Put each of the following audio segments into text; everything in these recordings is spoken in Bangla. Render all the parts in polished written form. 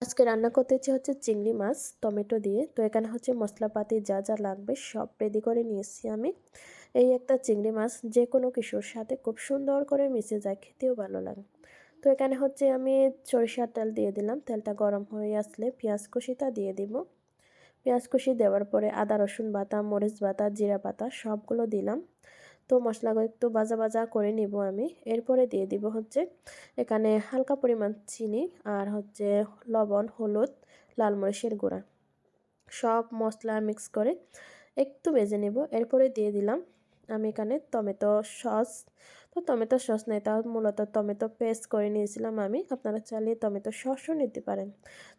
আজকে রান্না করতেছি হচ্ছে চিংড়ি মাছ টমেটো দিয়ে। তো এখানে হচ্ছে মশলাপাতি যা যা লাগবে সব রেডি করে নিয়েছি আমি। এই একটা চিংড়ি মাছ যে কোনো কিছুর সাথে খুব সুন্দর করে মিশে যায়, খেতেও ভালো লাগে। তো এখানে হচ্ছে আমি সরিষার তেল দিয়ে দিলাম। তেলটা গরম হয়ে আসলে পেঁয়াজ কুচিটা দিয়ে দিব। পেঁয়াজ কুচি দেওয়ার পরে আদা রসুন বাটা, মরিচ বাটা, জিরা বাটা সবগুলো দিলাম। তো মশলাগুলো একটু ভাজা ভাজা করে নিব আমি। এরপরে দিয়ে দিব হচ্ছে এখানে হালকা পরিমাণ চিনি আর হচ্ছে লবণ, হলুদ, লাল মরিচের গুঁড়া সব মশলা মিক্স করে একটু ভেজে নেব। এরপরে দিয়ে দিলাম আমি এখানে টমেটো সস। তো টমেটো সস নেই, তাও মূলত টমেটো পেস্ট করে নিয়েছিলাম আমি। আপনারা চাইলে টমেটো সসও নিতে পারেন।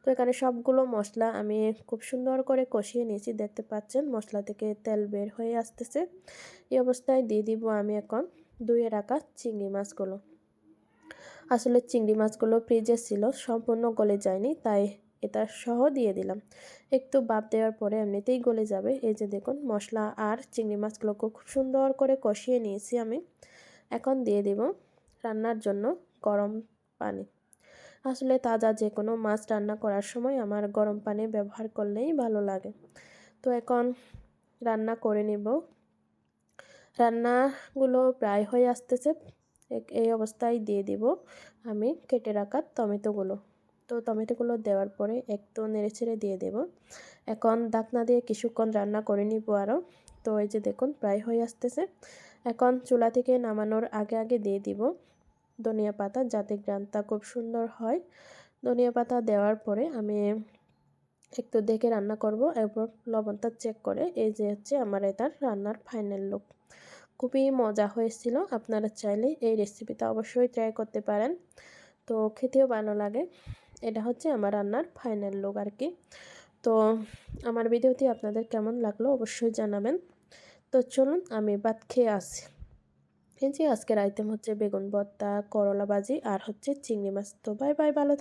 তো এখানে সবগুলো মশলা আমি খুব সুন্দর করে কষিয়ে নিয়েছি, দেখতে পাচ্ছেন মশলা থেকে তেল বের হয়ে আসতেছে। এই অবস্থায় দিয়ে দিব আমি এখন ধুয়ে রাখা চিংড়ি মাছগুলো। আসলে চিংড়ি মাছগুলো ফ্রিজে ছিল, সম্পূর্ণ গলে যায়নি, তাই এটা সহ দিয়ে দিলাম। একটু ভাপ দেওয়ার পরে এমনিতেই গলে যাবে। এই যে দেখুন মশলা আর চিংড়ি মাছগুলোকে খুব সুন্দর করে কষিয়ে নিয়েছি আমি। এখন দিয়ে দেব রান্নার জন্য গরম পানি। আসলে তাজা যে কোনো মাছ রান্না করার সময় আমার গরম পানি ব্যবহার করলেই ভালো লাগে। তো এখন রান্না করে নেব। রান্নাগুলো প্রায় হয়ে আসতেছে। এই অবস্থায় দিয়ে দিব আমি কেটে রাখা টমেটোগুলো। তো টমেটোগুলো দেওয়ার পরে একটু নেড়েচেড়ে দিয়ে দেব। এখন ঢাকনা দিয়ে কিছুক্ষণ রান্না করে নিব আরও। তো এই যে দেখুন প্রায় হয়ে আসতেছে। এখন চুলা থেকে নামানোর আগে আগে দিয়ে দিব ধনিয়া পাতা, যাতে ঘ্রাণটা খুব সুন্দর হয়। ধনিয়া পাতা দেওয়ার পরে আমি একটু দেখে রান্না করব, এরপর লবণটা চেক করে। এই যে হচ্ছে আমার এটার রান্নার ফাইনাল লুক। খুবই মজা হয়েছিল। আপনারা চাইলে এই রেসিপিটা অবশ্যই ট্রাই করতে পারেন। তো খেতেও ভালো লাগে। এটা হচ্ছে আমার রান্নার ফাইনাল লুক আর কি। তো আমার ভিডিওটি আপনাদের কেমন লাগলো অবশ্যই জানাবেন। তো চলুন আমি ভাত খেয়ে আসি। এই যে আজকের আইটেম হচ্ছে বেগুন ভর্তা, করলা ভাজি আর হচ্ছে চিংড়ি মাছ। তো বাই বাই, ভালো